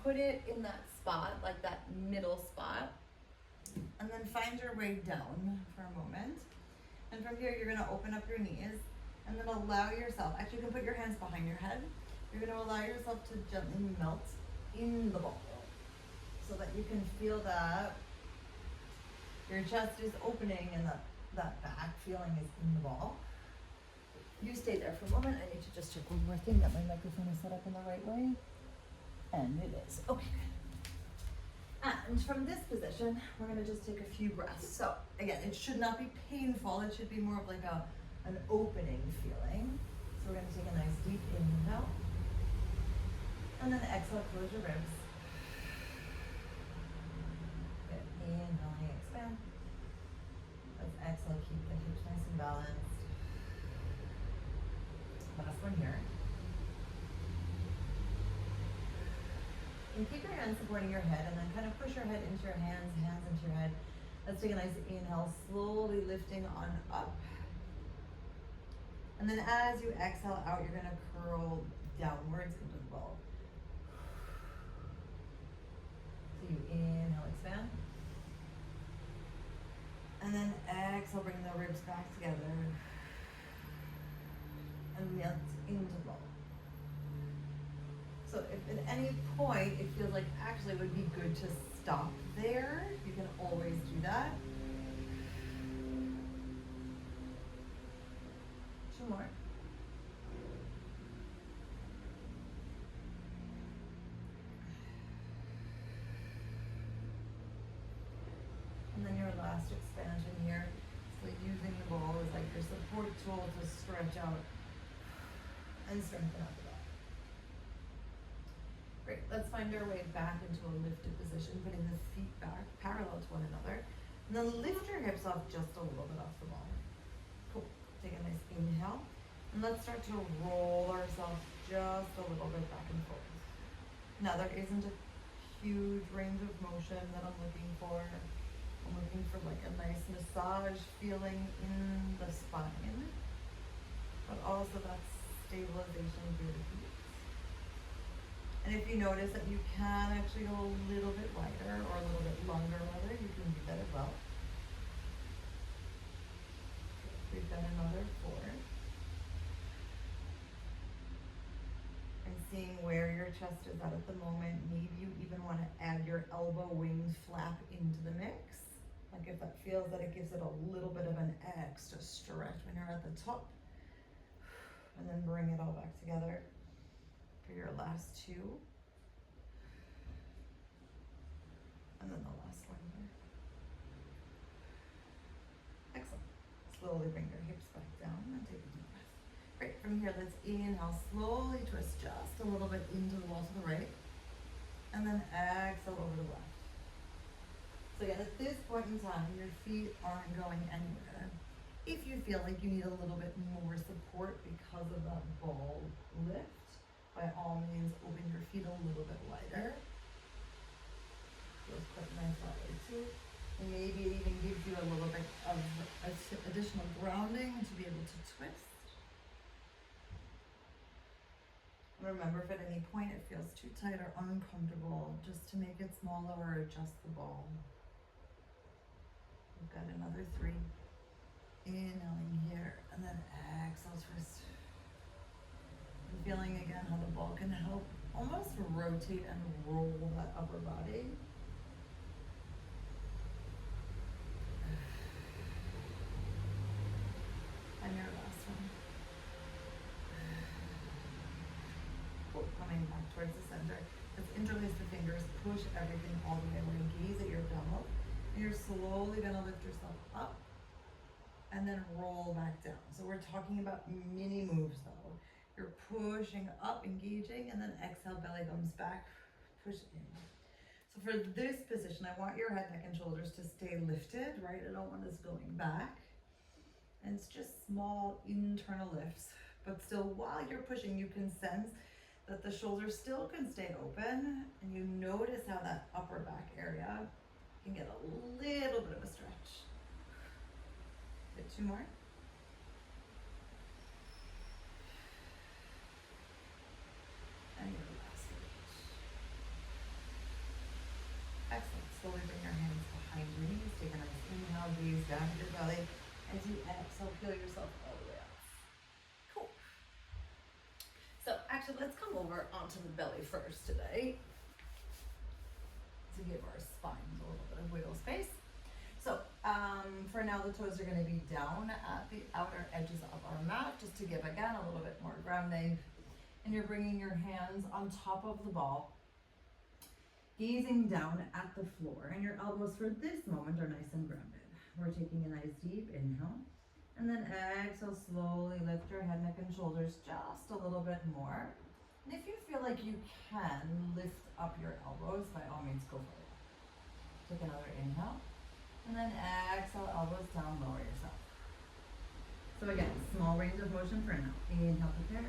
put it in that spot, like that middle spot. And then find your way down for a moment. And from here, you're gonna open up your knees and then allow yourself, actually you can put your hands behind your head. You're gonna allow yourself to gently melt in the ball so that you can feel that your chest is opening and that back feeling is in the ball. You stay there for a moment. I need to just check one more thing, that my microphone is set up in the right way. And it is. Okay, good. And from this position, we're gonna just take a few breaths. So again, it should not be painful. It should be more of like an opening feeling. So we're gonna take a nice deep inhale. And then exhale, close your ribs. Good. Inhaling, expand. Let's exhale, keep the hips nice and balanced. Last one here. And keep your hands supporting your head and then kind of push your head into your hands, hands into your head. Let's take a nice inhale, slowly lifting on up. And then as you exhale out, you're gonna curl downwards into the ball. So you inhale, expand. And then exhale, bring the ribs back together. And melt into the ball. So if at any point it feels like actually it would be good to stop there, you can always do that. 2 more. And then your last expansion here, so using the ball as like your support tool to stretch out and strengthen up the back. Great, let's find our way back into a lifted position, putting the feet back parallel to one another. And then lift your hips off just a little bit off the ball. Cool, take a nice inhale. And let's start to roll ourselves just a little bit back and forth. Now there isn't a huge range of motion that I'm looking for. I'm looking for like a nice massage feeling in the spine, but also that stabilization through the feet. And if you notice that you can actually go a little bit wider or a little bit longer rather, you can do that as well. We've done another 4. And seeing where your chest is at the moment, maybe you even want to add your elbow wings flap into the mix. Like if that feels that it gives it a little bit of an extra stretch when you're at the top. And then bring it all back together for your last 2. And then the last one here. Excellent. Slowly bring your hips back down and take a deep breath. Great, from here let's inhale, slowly twist just a little bit into the wall to the right. And then exhale over to the left. So again, at this point in time, your feet aren't going anywhere. If you feel like you need a little bit more support because of that ball lift, by all means, open your feet a little bit wider. Feels quite nice that way too. And maybe it even gives you a little bit of additional grounding to be able to twist. And remember, if at any point it feels too tight or uncomfortable, just to make it smaller or adjust the ball. We've got another 3. Inhaling here, and then exhale, twist. And feeling again how the ball can help almost rotate and roll that upper body. And your last one. Cool. Coming back towards the center. Let's interlace the fingers, push everything all the way. We're going to gaze at your dome. And you're slowly going to lift yourself up and then roll back down. So we're talking about mini moves though. You're pushing up, engaging, and then exhale, belly comes back, push in. So for this position, I want your head, neck, and shoulders to stay lifted, right? I don't want this going back. And it's just small internal lifts, but still while you're pushing, you can sense that the shoulders still can stay open, and you notice how that upper back area can get a little bit of a stretch. Good, 2 more. And your last one. slowly bring your hands behind your knees. Take a nice inhale, gaze down at your belly. As you exhale, feel yourself all the way up. Cool. So actually, let's come over onto the belly first today to give our spines a little bit of wiggle space. So for now, the toes are going to be down at the outer edges of our mat, just to give, again, a little bit more grounding. And you're bringing your hands on top of the ball, gazing down at the floor, and your elbows for this moment are nice and grounded. We're taking a nice deep inhale, and then exhale, slowly lift your head, neck, and shoulders just a little bit more. And if you feel like you can lift up your elbows, by all means, go for it. Take another inhale, and then exhale, elbows down, lower yourself. So again, small range of motion for now. Inhale, prepare.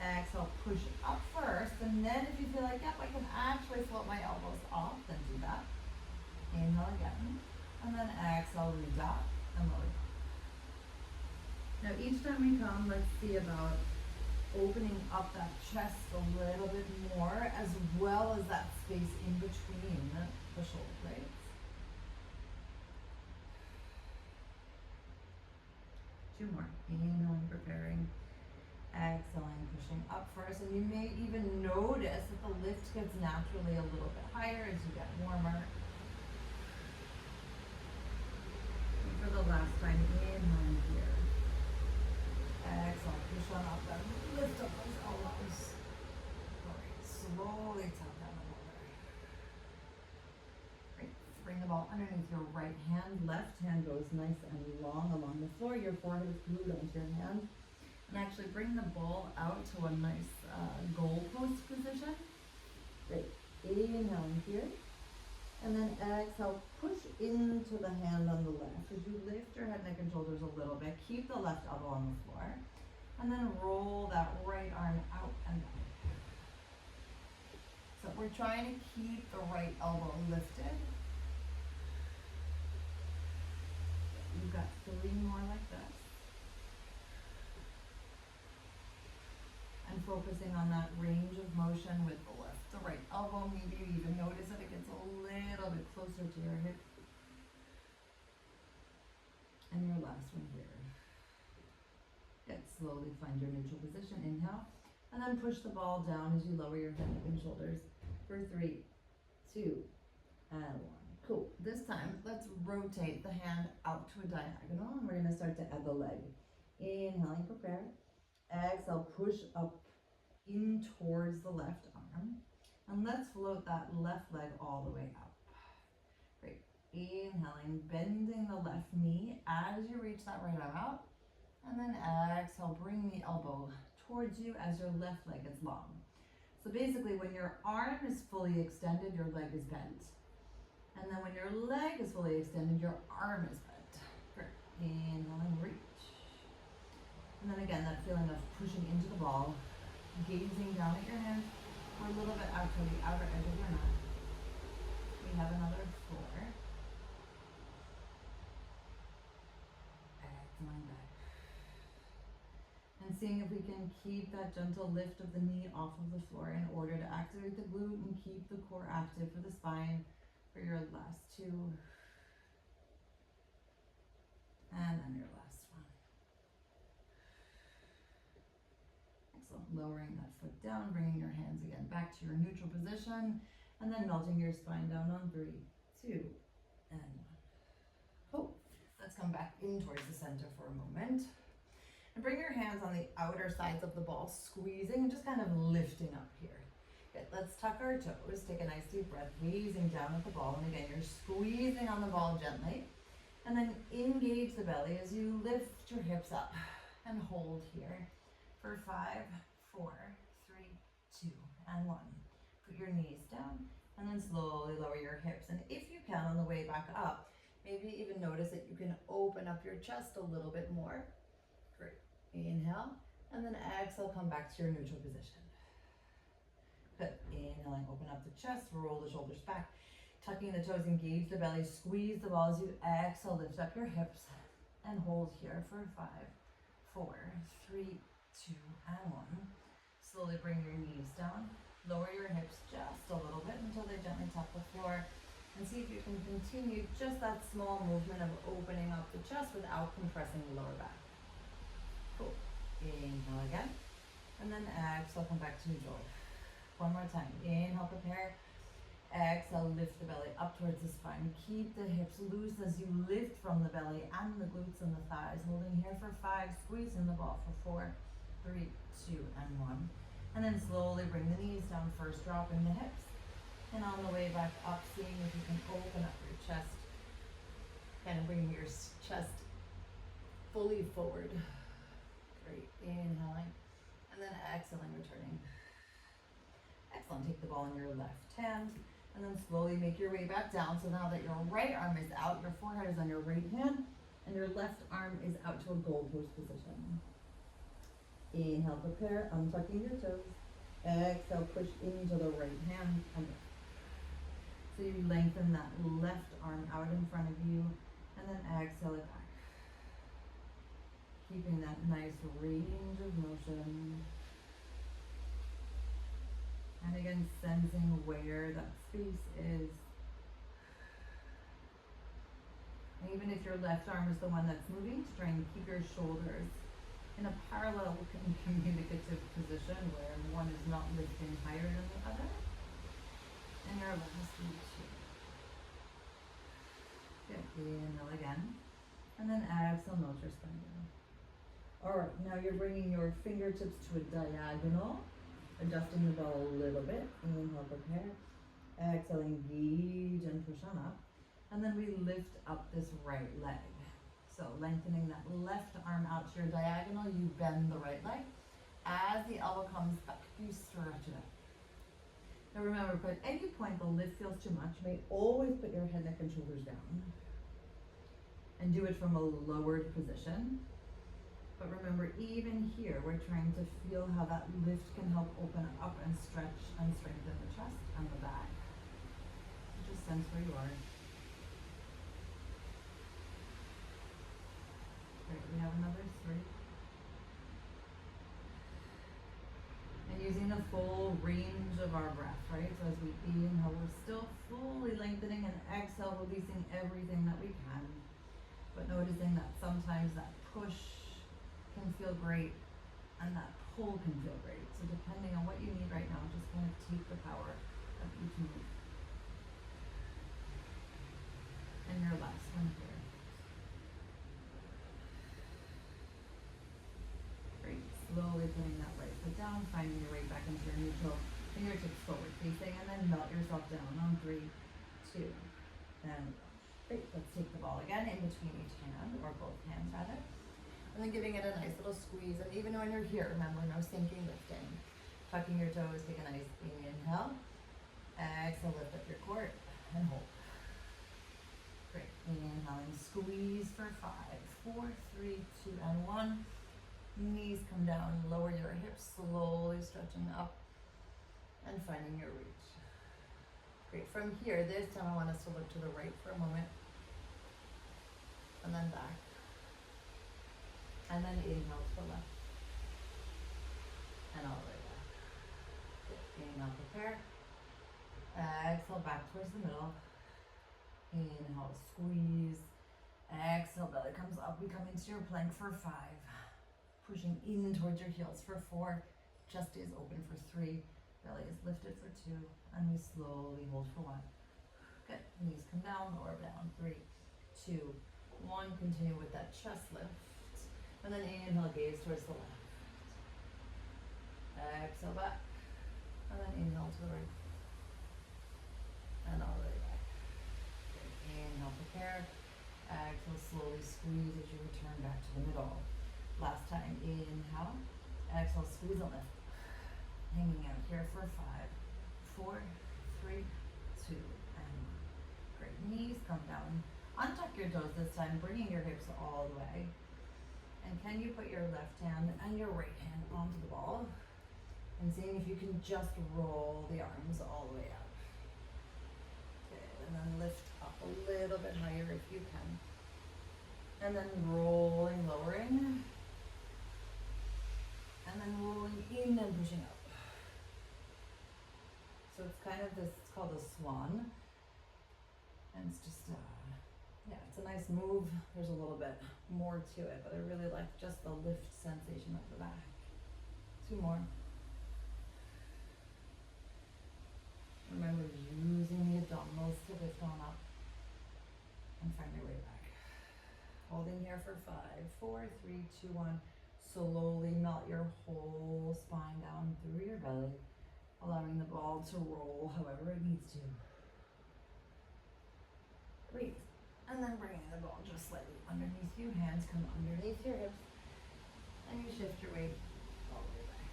Exhale, push up first, and then if you feel like, yep, I can actually float my elbows off, then do that. Inhale again, and then exhale, re-dot, and lower down. Now each time we come, let's see about opening up that chest a little bit more, as well as that space in between the shoulder blades. Two more. Inhaling, preparing. Exhaling, pushing up first, and you may even notice that the lift gets naturally a little bit higher as you get warmer. And for the last time, inhaling here. Exhale, push on up, then lift up those elbows. Great. Slowly tap down the shoulder. Great. Bring the ball underneath your right hand. Left hand goes nice and long along the floor. Your forehead is glued onto your hand. And actually bring the ball out to a nice goal post position. Great. Inhaling here. And then exhale, push into the hand on the left. As you lift your head, neck, and shoulders a little bit, keep the left elbow on the floor. And then roll that right arm out and down. So we're trying to keep the right elbow lifted. You've got 3 more like this. And focusing on that range of motion with the left, the right elbow. Maybe you even notice that it gets a little bit closer to your hip. And your last one here. Good. Slowly find your neutral position. Inhale. And then push the ball down as you lower your head, neck, and shoulders for 3, 2, and 1. Cool. This time, let's rotate the hand out to a diagonal, and we're going to start to add the leg. Inhaling, prepare. Exhale, push up in towards the left arm. And let's float that left leg all the way up. Great. Inhaling, bending the left knee as you reach that right arm out. And then exhale, bring the elbow towards you as your left leg is long. So basically, when your arm is fully extended, your leg is bent. And then when your leg is fully extended, your arm is bent. Great. Inhaling, reach. And then again, that feeling of pushing into the ball, gazing down at your hand, or a little bit out to the outer edge of your mat. We have another 4. Exhaling back. And seeing if we can keep that gentle lift of the knee off of the floor in order to activate the glute and keep the core active for the spine for your last 2. And then your last one. Excellent. Lowering that foot down, bringing your hands again back to your neutral position, and then melting your spine down on 3, 2, and 1. Cool. Let's come back in towards the center for a moment. And bring your hands on the outer sides of the ball, squeezing and just kind of lifting up here. Good. Let's tuck our toes. Take a nice deep breath, gazing down at the ball. And again, you're squeezing on the ball gently. And then engage the belly as you lift your hips up and hold here for 5, 4, 3, 2, and 1. Put your knees down and then slowly lower your hips. And if you can, on the way back up, maybe even notice that you can open up your chest a little bit more. Great. Inhale, and then exhale, come back to your neutral position. Good. Inhaling, open up the chest, roll the shoulders back, tucking the toes, engage the belly, squeeze the ball as you exhale, lift up your hips, and hold here for 5, 4, 3, 2, and 1. Slowly bring your knees down, lower your hips just a little bit until they gently tap the floor, And see if you can continue just that small movement of opening up the chest without compressing the lower back. Cool. Inhale again. And then exhale, come back to neutral. One more time. Inhale, prepare. Exhale, lift the belly up towards the spine. Keep the hips loose as you lift from the belly and the glutes and the thighs. Holding here for 5, squeezing the ball for 4, 3, 2, and 1. And then slowly bring the knees down first, dropping the hips. And on the way back up, seeing if you can open up your chest. Kind of bring your chest fully forward. Great, inhaling. And then exhaling, returning. Excellent, take the ball in your left hand. And then slowly make your way back down. So now that your right arm is out, your forehead is on your right hand, and your left arm is out to a goal post position. Inhale, prepare, untucking your toes. Exhale, push into the right hand. So you lengthen that left arm out in front of you, and then exhale it back. Keeping that nice range of motion. And again, sensing where that space is. And even if your left arm is the one that's moving, to try and keep your shoulders in a parallel and communicative position where one is not lifting higher than the other. And your last one, 2. Good, inhale again. And then exhale, melt your spine down. Alright, now you're bringing your fingertips to a diagonal. Adjusting the ball a little bit. Inhale, prepare. Exhale, engage and push on up. And then we lift up this right leg. So lengthening that left arm out to your diagonal, you bend the right leg. As the elbow comes back, you stretch it out. Now remember, if at any point the lift feels too much, you may always put your head, neck, and shoulders down. And do it from a lowered position. But remember, even here, we're trying to feel how that lift can help open up and stretch and strengthen the chest and the back. Just sense where you are. Great, we have another 3. And using the full range of our breath, right? So as we inhale, we're still fully lengthening, and exhale, releasing everything that we can. But noticing that sometimes that push can feel great, and that pull can feel great. So depending on what you need right now, just kind of take the power of each move. And your last one here. Great, slowly putting that right foot down, finding your way back into your neutral, fingertips forward facing, and then melt yourself down on 3, 2, and great. Let's take the ball again in between each hand, or both hands rather. And then giving it a nice little squeeze. And even when you're here, remember, no sinking, lifting. Tucking your toes, take a nice inhale. Exhale, lift up your core and hold. Great. Inhaling, squeeze for 5, 4, 3, 2, and 1. Knees come down, lower your hips, slowly stretching up and finding your reach. Great. From here, this time I want us to look to the right for a moment. And then back. And then inhale to the left. And all the way back. Good. Inhale, prepare. Exhale, back towards the middle. Inhale, squeeze. Exhale, belly comes up. We come into your plank for 5. Pushing in towards your heels for 4. Chest is open for 3. Belly is lifted for 2. And we slowly hold for 1. Good. Knees come down, lower down. 3, 2, 1. Continue with that chest lift. And then inhale, gaze towards the left. Exhale back. And then inhale to the right. And all the way back. Okay. Inhale, prepare. Exhale, slowly squeeze as you return back to the middle. Last time, inhale. Exhale, squeeze and lift. Hanging out here for 5, 4, 3, 2, and 1. Great. Knees come down. Untuck your toes this time, bringing your hips all the way. And can you put your left hand and your right hand onto the ball? And seeing if you can just roll the arms all the way up. Good, and then lift up a little bit higher if you can. And then rolling, lowering. And then rolling in and pushing up. So it's kind of this, it's called a swan. And it's just, yeah, it's a nice move. There's a little bit more to it, but I really like just the lift sensation of the back. 2 more. Remember using the abdominals to lift on up and find your way back. Holding here for 5, 4, 3, 2, 1. Slowly melt your whole spine down through your belly, allowing the ball to roll however it needs to. Breathe. And then bringing the ball just slightly underneath you. Hands come underneath your hips. And you shift your weight all the way back.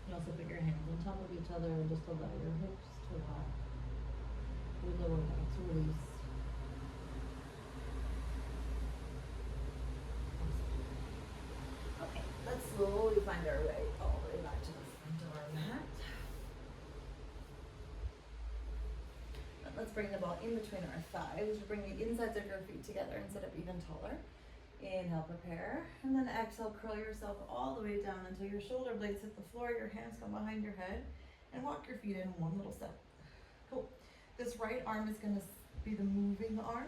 You also put your hands on top of each other and just allow your hips to rock. Your lower back to release. Okay, let's slowly find our way all the way back to the front of our mat. Let's bring the ball in between our thighs. Bring the insides of your feet together and sit up even taller. Inhale, prepare. And then exhale, curl yourself all the way down until your shoulder blades hit the floor, your hands come behind your head, and walk your feet in one little step. Cool. This right arm is going to be the moving arm.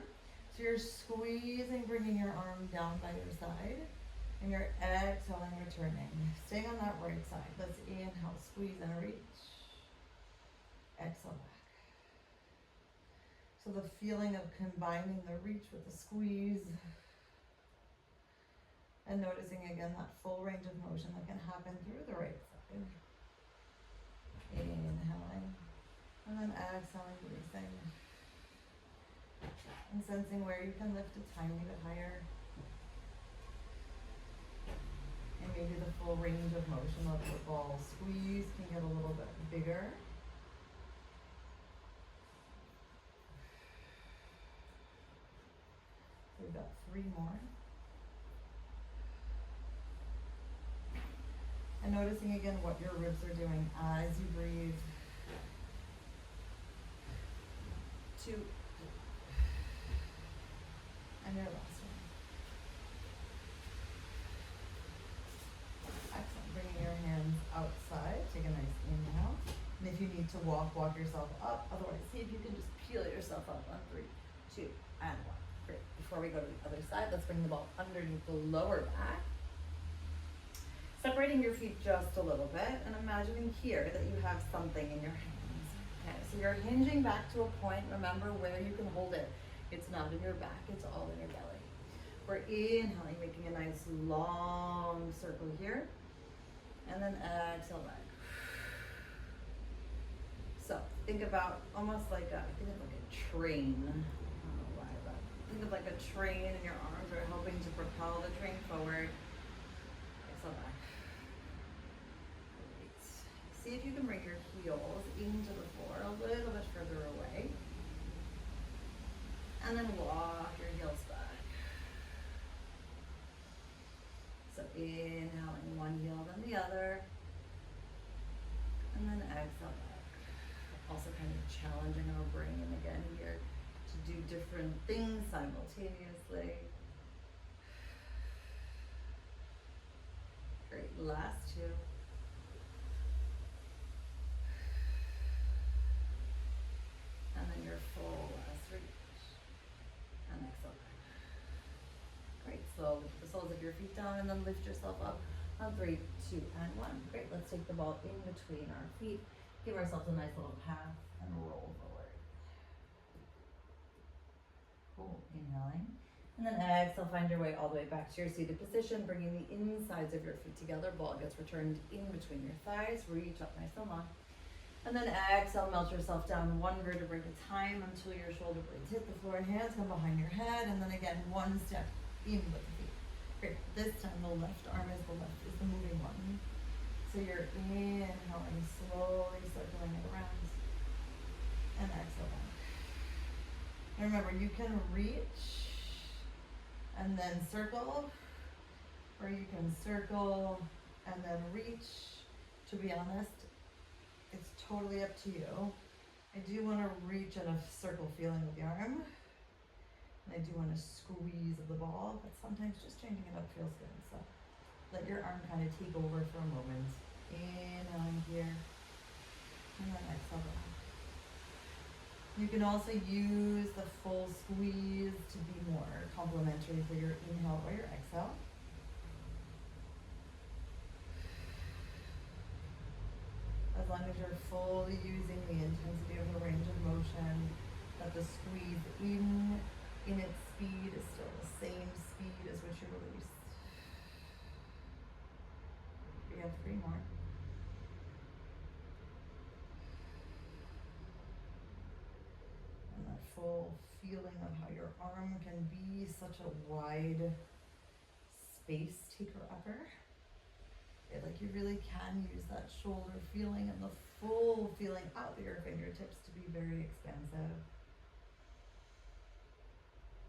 So you're squeezing, bringing your arm down by your side, and you're exhaling, returning. Staying on that right side. Let's inhale, squeeze and reach. Exhale back. So the feeling of combining the reach with the squeeze, and noticing again that full range of motion that can happen through the right side. Inhaling, and then exhaling, releasing. And sensing where you can lift a tiny bit higher. And maybe the full range of motion of the ball squeeze can get a little bit bigger. We've got 3 more. And noticing again what your ribs are doing as you breathe. 2. And your last one. Excellent. Bringing your hands outside. Take a nice inhale. And if you need to walk yourself up. Otherwise, see if you can just peel yourself up on 3, 2, and 1. Great. Before we go to the other side, let's bring the ball underneath the lower back. Separating your feet just a little bit and imagining here that you have something in your hands. Okay, so you're hinging back to a point, remember, where you can hold it. It's not in your back, it's all in your belly. We're inhaling, making a nice long circle here. And then exhale back. So think about almost like a train. I don't know why, but think of like a train and your arms are helping to propel the train forward. Exhale back. Great. See if you can bring your heels into the floor a little bit further away. And then walk your heels back. So inhaling one heel, then the other. And then exhale back. Also kind of challenging our brain again here to do different things simultaneously. Great, last 2. And then your full last reach. And exhale back. Great, slowly put the soles of your feet down and then lift yourself up on 3, 2, and 1. Great, let's take the ball in between our feet. Give ourselves a nice little path and roll forward. Cool, inhaling. And then exhale, find your way all the way back to your seated position, bringing the insides of your feet together. Ball gets returned in between your thighs. Reach up nice and long. And then exhale, melt yourself down 1 vertebrae at a time until your shoulder blades hit the floor. Hands come behind your head. And then again, 1 step in with the feet. Great. This time the left arm is the moving one. So you're inhaling, slowly circling it around. And exhale back. And remember, you can reach and then circle, or you can circle and then reach. To be honest, it's totally up to you. I do want to reach and a circle feeling with the arm. And I do want to squeeze of the ball, but sometimes just changing it up feels good. So let your arm kind of take over for a moment. Inhaling here. And then exhale back. You can also use the full squeeze to be more complementary for your inhale or your exhale. As long as you're fully using the intensity of the range of motion, that the squeeze in its speed is still the same speed as what you release. We have 3 more. And that full feeling of how your arm can be such a wide space taker-upper. Like you really can use that shoulder feeling and the full feeling out of your fingertips to be very expansive.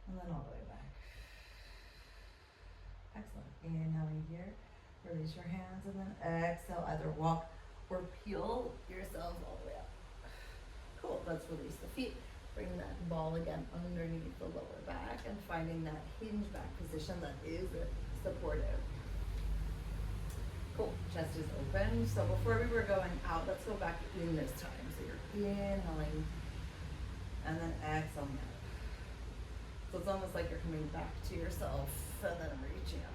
And then all the way back. Excellent. Inhaling here. Release your hands and then exhale. Either walk or peel yourselves all the way up. Cool. Let's release the feet. Bring that ball again underneath the lower back and finding that hinge back position that is supportive. Cool. Chest is open. So before we were going out, let's go back in this time. So you're inhaling and then exhaling out. So it's almost like you're coming back to yourself and then reaching up.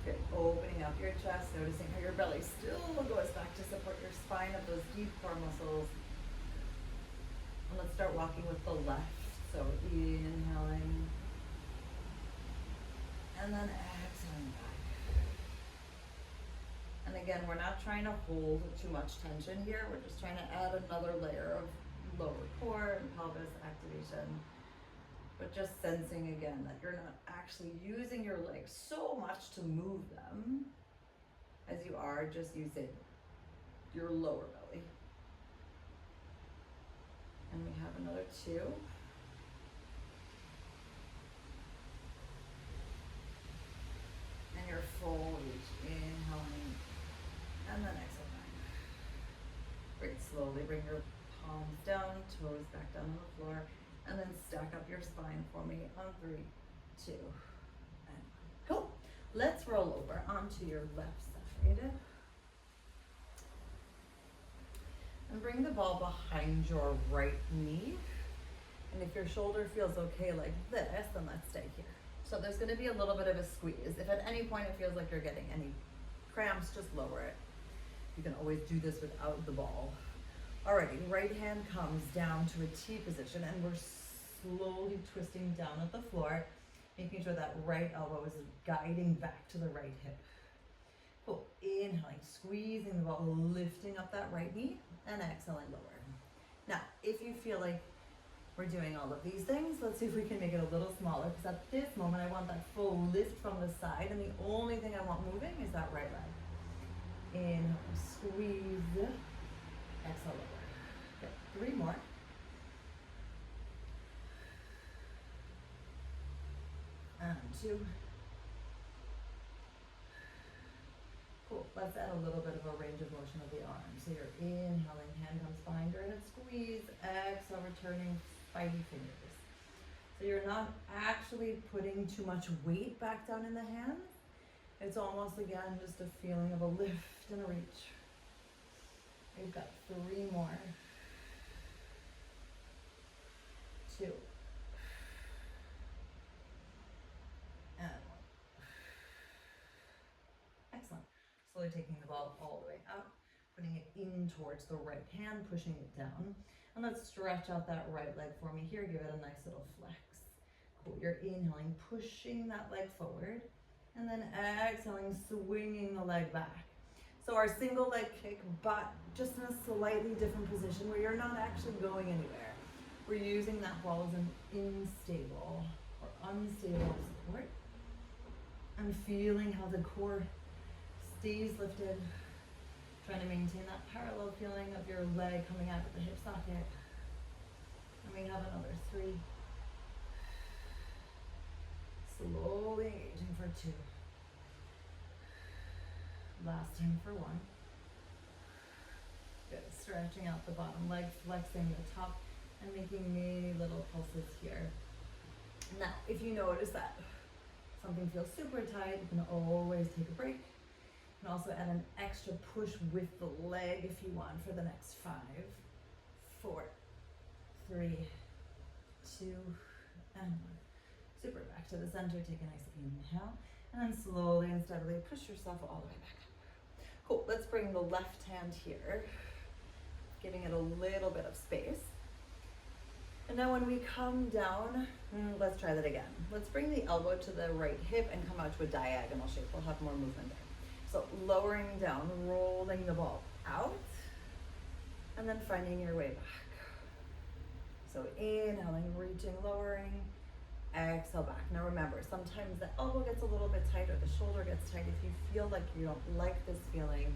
Good. Opening up your chest, noticing how your belly still goes back to support your spine of those deep core muscles. And let's start walking with the left. So inhaling and then exhaling back. And again, we're not trying to hold too much tension here. We're just trying to add another layer of lower core and pelvis activation. But just sensing again that you're not actually using your legs so much to move them as you are just using your lower belly. And we have another 2. And your full reach, inhaling, and then exhale back. Great, slowly bring your palms down, toes back down on the floor. And then stack up your spine for me on 3, 2, and 1. Cool. Let's roll over onto your left side. And bring the ball behind your right knee. And if your shoulder feels okay like this, then let's stay here. So there's going to be a little bit of a squeeze. If at any point it feels like you're getting any cramps, just lower it. You can always do this without the ball. Alrighty, right hand comes down to a T position and we're slowly twisting down at the floor, making sure that right elbow is guiding back to the right hip. Cool. Inhaling, squeezing the ball, lifting up that right knee, and exhaling lower. Now, if you feel like we're doing all of these things, let's see if we can make it a little smaller, because at this moment I want that full lift from the side, and the only thing I want moving is that right leg. Inhale, squeeze, exhale lower. Okay, 3 more. And 2. Cool. Let's add a little bit of a range of motion of the arms. So you're inhaling, hand comes behind your head and squeeze. Exhale, returning spidey fingers. So you're not actually putting too much weight back down in the hands. It's almost, again, just a feeling of a lift and a reach. We've got 3 more. 2. And 1. Excellent. Slowly taking the ball all the way up, putting it in towards the right hand, pushing it down. And let's stretch out that right leg for me here. Give it a nice little flex. Cool. You're inhaling, pushing that leg forward. And then exhaling, swinging the leg back. So our single leg kick, but just in a slightly different position where you're not actually going anywhere. We're using that ball as an unstable or unstable support. And feeling how the core stays lifted. Trying to maintain that parallel feeling of your leg coming out of the hip socket. And we have another 3. Slowly engaging for 2. Last time for 1. Good. Stretching out the bottom leg, flexing the top, and making many little pulses here. Now, if you notice that something feels super tight, you can always take a break. You can can also add an extra push with the leg if you want for the next 5, 4, 3, 2, and 1. Super, back to the center, take a nice inhale, and then slowly and steadily push yourself all the way back up. Cool, let's bring the left hand here, giving it a little bit of space. And now when we come down, let's try that again. Let's bring the elbow to the right hip and come out to a diagonal shape. We'll have more movement there. So lowering down, rolling the ball out, and then finding your way back. So inhaling, reaching, lowering, exhale back. Now remember, sometimes the elbow gets a little bit tight or the shoulder gets tight. If you feel like you don't like this feeling,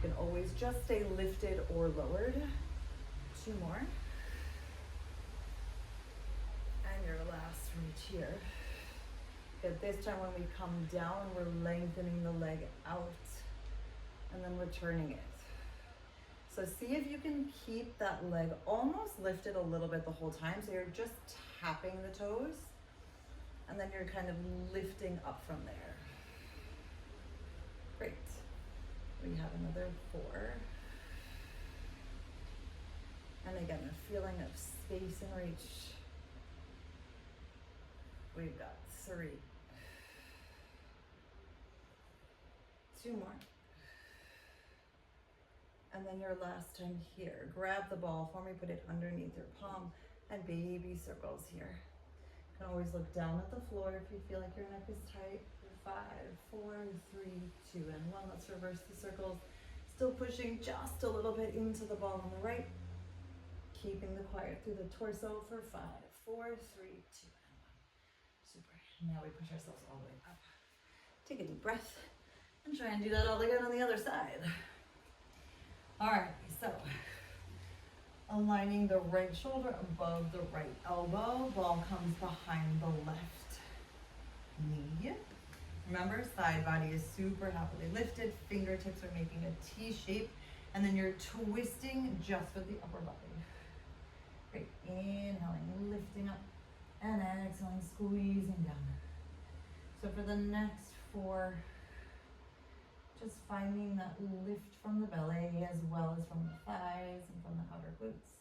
you can always just stay lifted or lowered. 2 more. And your last reach here. Good. This time when we come down, we're lengthening the leg out and then returning it. So see if you can keep that leg almost lifted a little bit the whole time. So you're just tapping the toes and then you're kind of lifting up from there. Great. We have another 4. And again, a feeling of space and reach. We've got 3. 2 more. And then your last time here. Grab the ball for me, put it underneath your palm, and baby circles here. You can always look down at the floor if you feel like your neck is tight. 5, 4, 3, 2, and 1. Let's reverse the circles. Still pushing just a little bit into the ball on the right. Keeping the quiet through the torso for 5, 4, 3, 2, and 1. Super. Now we push ourselves all the way up. Take a deep breath and try and do that all again on the other side. All right, so aligning the right shoulder above the right elbow. Ball comes behind the left knee. Remember, side body is super happily lifted. Fingertips are making a T shape. And then you're twisting just with the upper body. Great. Inhaling, lifting up. And exhaling, squeezing down. So for the next 4, just finding that lift from the belly as well as from the thighs and from the outer glutes.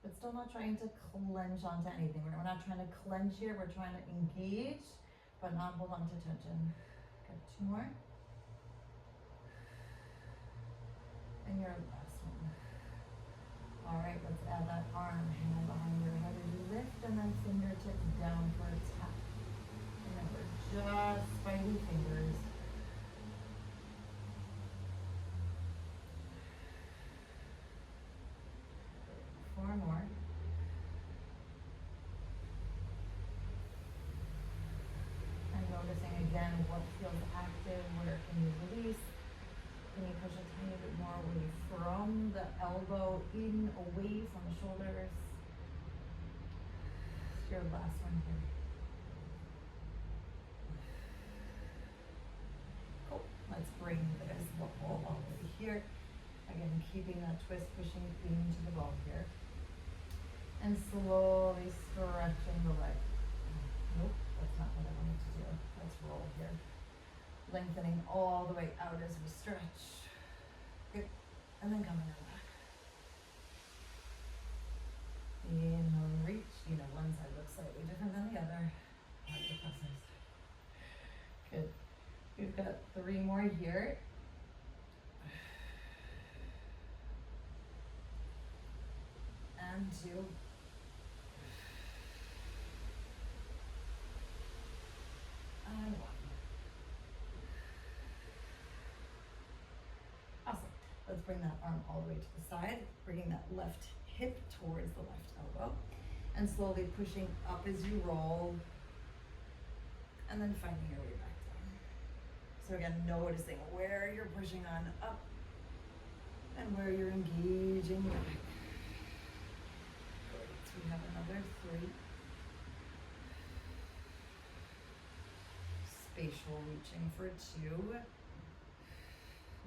But still not trying to clench onto anything. We're not trying to clench here. We're trying to engage, but not hold on to tension. Good. 2 more. And your last one. All right, let's add that arm, hand behind your head as you lift, and then fingertips down for a tap. Remember, just spidey fingers. Four more. And noticing again what feels active, where can you release? Can you push a tiny bit more away from the elbow, in, away from the shoulders? It's your last one here. Cool. Let's bring this ball all the way here. Again, keeping that twist, pushing into the ball here. And slowly stretching the leg. Nope, that's not what I wanted to do. Let's roll here. Lengthening all the way out as we stretch. Good. And then coming on back. Inhale, reach. You know, one side looks slightly different than the other. Part of the process. Good. We've got 3 more here. And 2. And 1. Awesome. Let's bring that arm all the way to the side, bringing that left hip towards the left elbow, and slowly pushing up as you roll, and then finding your way back down. So again, noticing where you're pushing on up and where you're engaging back. Great. So we have another 3. Spatial reaching for 2.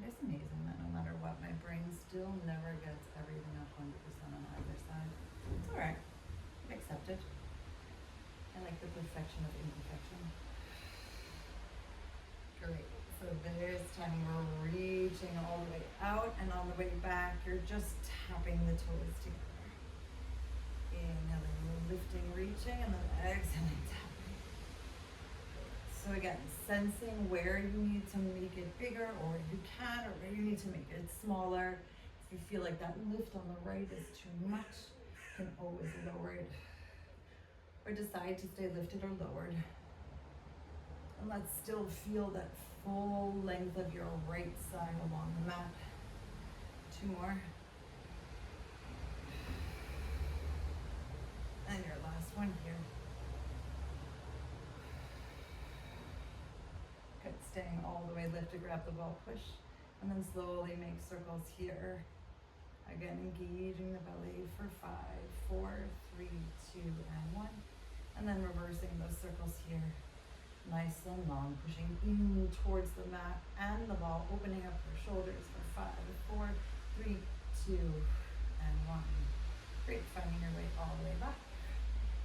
It's amazing that no matter what, my brain still never gets everything up 100% on either side. It's all right. Accept it. I like the perfection of imperfection. Great. So This time we're reaching all the way out, and on the way back, you're just tapping the toes together. Inhaling, lifting, reaching, and then exhaling, tapping. So again, sensing where you need to make it bigger, or you can, or where you need to make it smaller. If you feel like that lift on the right is too much, you can always lower it, or decide to stay lifted or lowered. And let's still feel that full length of your right side along the mat. 2 more. And your last one here. Good, staying all the way lifted, grab the ball, push, and then slowly make circles here. Again, engaging the belly for 5, 4, 3, 2, and 1. And then reversing those circles here. Nice and long, pushing in towards the mat and the ball, opening up your shoulders for 5, 4, 3, 2, and 1. Great, finding your way all the way back.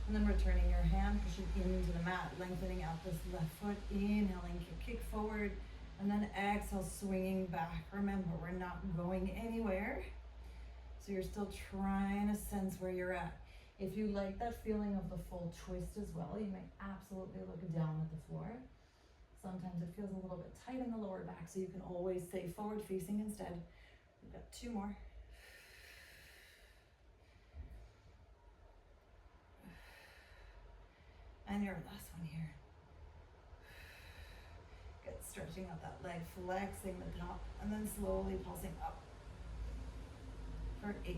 And then returning your hand, pushing into the mat, lengthening out this left foot, inhaling, kick forward, and then exhale, swinging back. Remember, we're not going anywhere, so you're still trying to sense where you're at. If you like that feeling of the full twist as well, you may absolutely look down at the floor. Sometimes it feels a little bit tight in the lower back, so you can always stay forward facing instead. We've got 2 more. And your last one here. Good, stretching out that leg, flexing the top, and then slowly pulsing up for 8,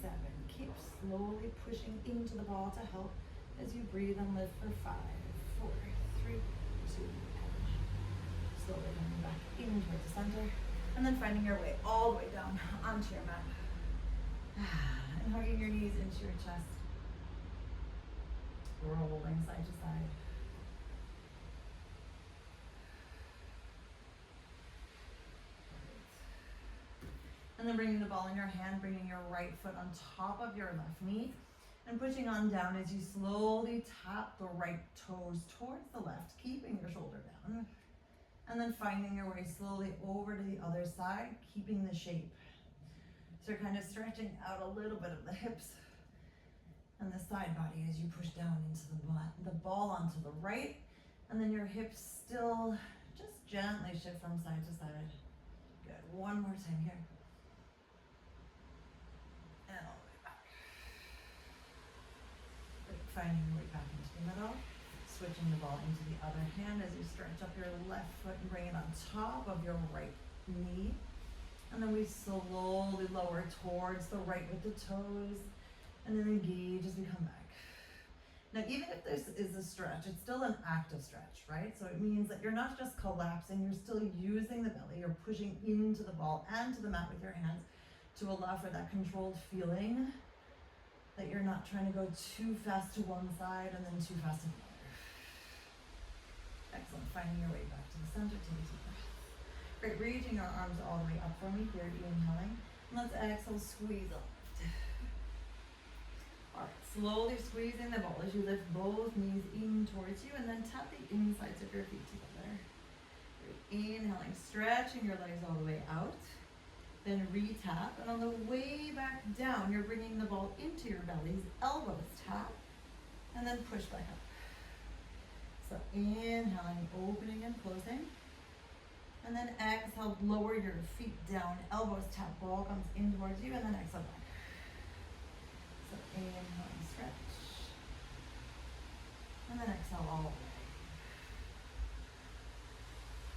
7. Keep slowly pushing into the ball to help as you breathe and lift for 5, 4, 3, 2, and 1. Slowly coming back in towards the center, and then finding your way all the way down onto your mat. And hugging your knees into your chest. Rolling side to side. And then bringing the ball in your hand, bringing your right foot on top of your left knee, and pushing on down as you slowly tap the right toes towards the left, keeping your shoulder down. And then finding your way slowly over to the other side, keeping the shape. So you're kind of stretching out a little bit of the hips and the side body as you push down into the ball onto the right, and then your hips still just gently shift from side to side. Good, 1 more time here. And all the way back. Great, finding your way back into the middle, switching the ball into the other hand as you stretch up your left foot and bring it on top of your right knee. And then we slowly lower towards the right with the toes, and then engage as we come back. Now, even if this is a stretch, it's still an active stretch, right? So it means that you're not just collapsing, you're still using the belly, you're pushing into the ball and to the mat with your hands to allow for that controlled feeling, that you're not trying to go too fast to one side and then too fast to the other. Excellent, finding your way back to the center, take a deep breath. Great, reaching our arms all the way up for me here, inhaling. And let's exhale, squeeze up. Alright, slowly squeezing the ball as you lift both knees in towards you, and then tap the insides of your feet together. Inhaling, stretching your legs all the way out. Then re-tap, and on the way back down, you're bringing the ball into your bellies, elbows tap, and then push back up. So inhaling, opening and closing. And then exhale, lower your feet down, elbows tap, ball comes in towards you, and then exhale back. So inhaling, stretch. And then exhale all the way.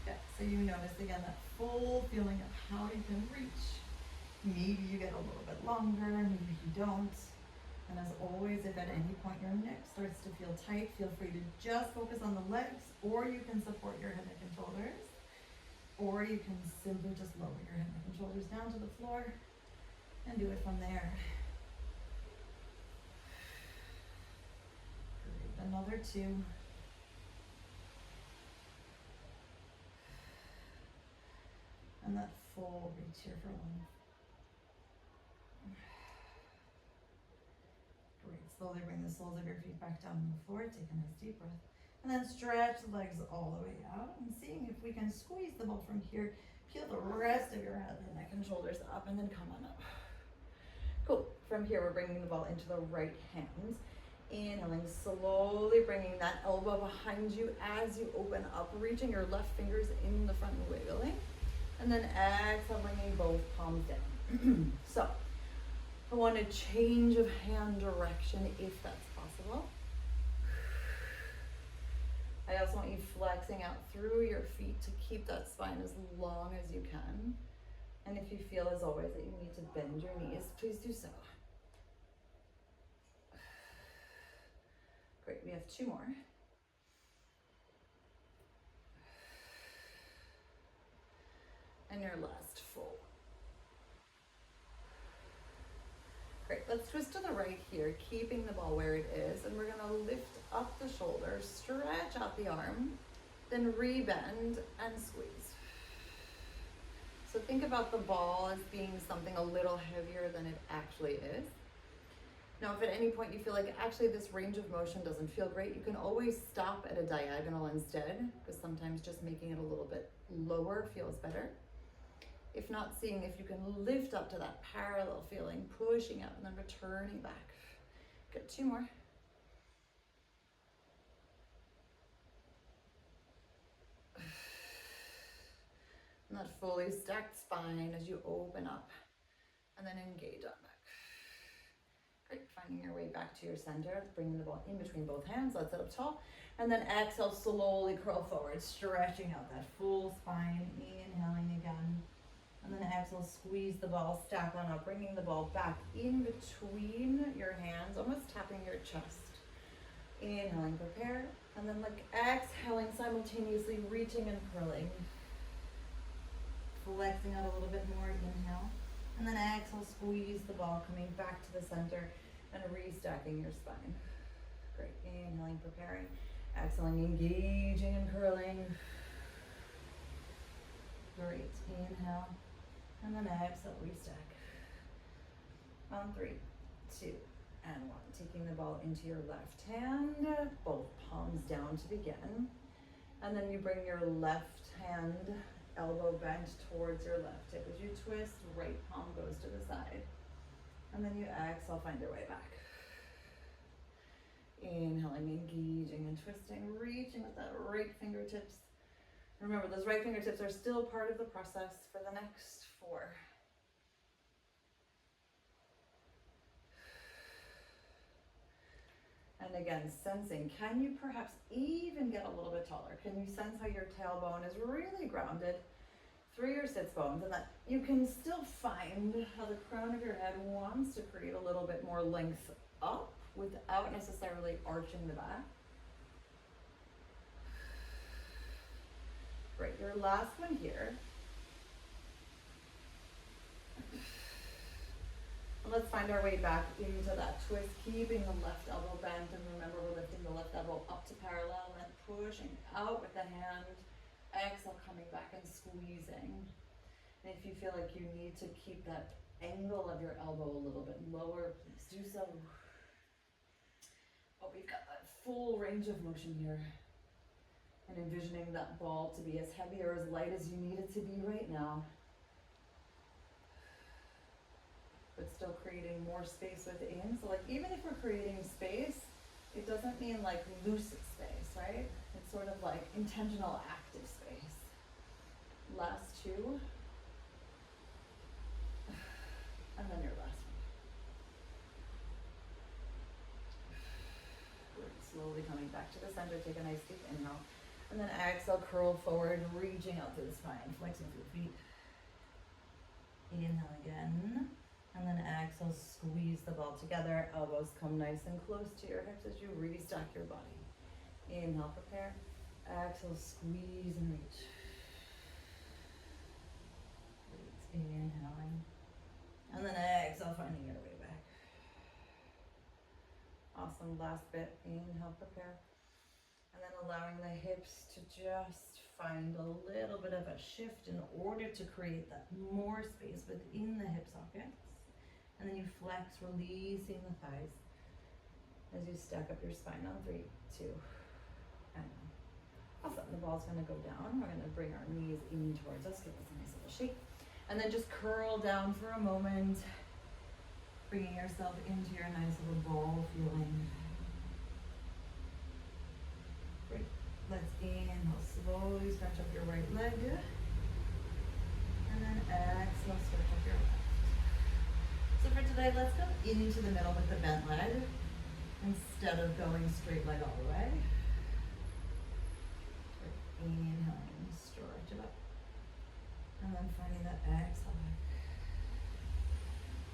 Yeah, so you notice again that full feeling of how you can reach. Maybe you get a little bit longer, maybe you don't. And as always, if at any point your neck starts to feel tight, feel free to just focus on the legs, or you can support your head, neck, and shoulders. Or you can simply just lower your head, neck, and shoulders down to the floor and do it from there. Great. Another 2. And that full reach here for 1. Great. Slowly bring the soles of your feet back down on the floor. Take a nice deep breath. And then stretch the legs all the way out and seeing if we can squeeze the ball from here. Peel the rest of your head, neck and shoulders up, and then come on up. Cool. From here, we're bringing the ball into the right hand. Inhaling, slowly bringing that elbow behind you as you open up, reaching your left fingers in the front and wiggling. And then exhale, bringing both palms down. So, I want a change of hand direction if that's possible. I also want you flexing out through your feet to keep that spine as long as you can. And if you feel, as always, that you need to bend your knees, please do so. Great, we have 2 more. And your last full. Great, let's twist to the right here, keeping the ball where it is, and we're gonna lift up the shoulders, stretch out the arm, then rebend and squeeze. So think about the ball as being something a little heavier than it actually is. Now, if at any point you feel like actually this range of motion doesn't feel great, you can always stop at a diagonal instead, because sometimes just making it a little bit lower feels better. If not, seeing if you can lift up to that parallel feeling, pushing up and then returning back. Good, 2 more. And that fully stacked spine as you open up and then engage on back. Great, finding your way back to your center, bringing the ball in between both hands. Let's sit up tall. And then exhale, slowly curl forward, stretching out that full spine, inhaling again. And then exhale, squeeze the ball, stack on up, bringing the ball back in between your hands, almost tapping your chest. Inhaling, prepare. And then like exhaling, simultaneously reaching and curling. Flexing out a little bit more, inhale. And then exhale, squeeze the ball, coming back to the center and restacking your spine. Great, inhaling, preparing. Exhaling, engaging and curling. Great, inhale. And then exhale, restack. On 3, 2, and 1. Taking the ball into your left hand, both palms down to begin. And then you bring your left hand, elbow bent towards your left hip. As you twist, right palm goes to the side. And then you exhale, find your way back. Inhaling, engaging and twisting, reaching with that right fingertips. Remember, those right fingertips are still part of the process for the next 4. And again, sensing, can you perhaps even get a little bit taller? Can you sense how your tailbone is really grounded through your sits bones, and that you can still find how the crown of your head wants to create a little bit more length up without necessarily arching the back? Great, your last one here. And let's find our way back into that twist, keeping the left elbow bent, and remember we're lifting the left elbow up to parallel and then pushing out with the hand. Exhale, coming back and squeezing. And if you feel like you need to keep that angle of your elbow a little bit lower, please do so. But we've got that full range of motion here. And envisioning that ball to be as heavy or as light as you need it to be right now. But still creating more space within. So like even if we're creating space, it doesn't mean like loose space, right? It's sort of like intentional active space. Last 2. And then your last one. Good. Slowly coming back to the center, take a nice deep inhale. And then exhale, curl forward, reaching out through the spine, flexing through the feet. Inhale again. And then exhale, squeeze the ball together. Elbows come nice and close to your hips as you restack your body. Inhale, prepare. Exhale, squeeze and reach. Great. Inhaling. And then exhale, finding your way back. Awesome. Last bit. Inhale, prepare. And then allowing the hips to just find a little bit of a shift in order to create that more space within the hip sockets. And then you flex, releasing the thighs as you stack up your spine on 3, 2, And awesome. The ball's gonna go down. We're gonna bring our knees in towards us, give us a nice little shake. And then just curl down for a moment, bringing yourself into your nice little ball feeling. Great. Let's inhale, slowly stretch up your right leg. And then exhale, stretch up your left. So for today, let's go into the middle with the bent leg instead of going straight leg all the way. Inhaling, stretch it up. And then finding that exhale back.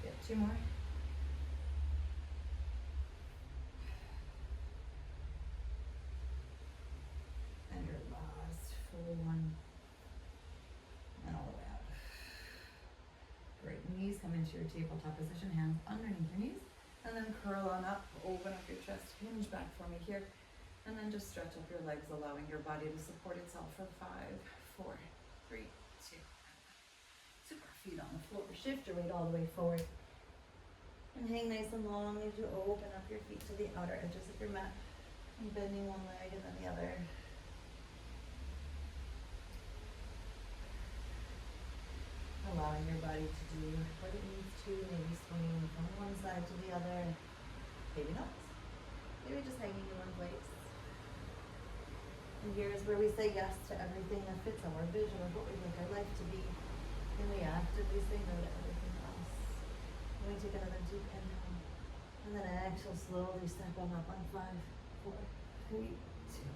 Good, 2 more. And your last full one. And all the way out. Great, knees come into your tabletop position, hands underneath your knees. And then curl on up, open up your chest, hinge back for me here. And then just stretch up your legs, allowing your body to support itself for 5, 4, 3, 2, 1. Super, feet on the floor. Shift your weight all the way forward. And hang nice and long as you open up your feet to the outer edges of your mat. And bending one leg and then the other. Allowing your body to do what it needs to, maybe swinging from one side to the other. Maybe not. Maybe just hanging in one place. And here's where we say yes to everything that fits our vision of what we'd like our life to be. And we actively say no to everything else. And we take another deep inhale. And then exhale, slowly step on up on 5, 4, 3, 2,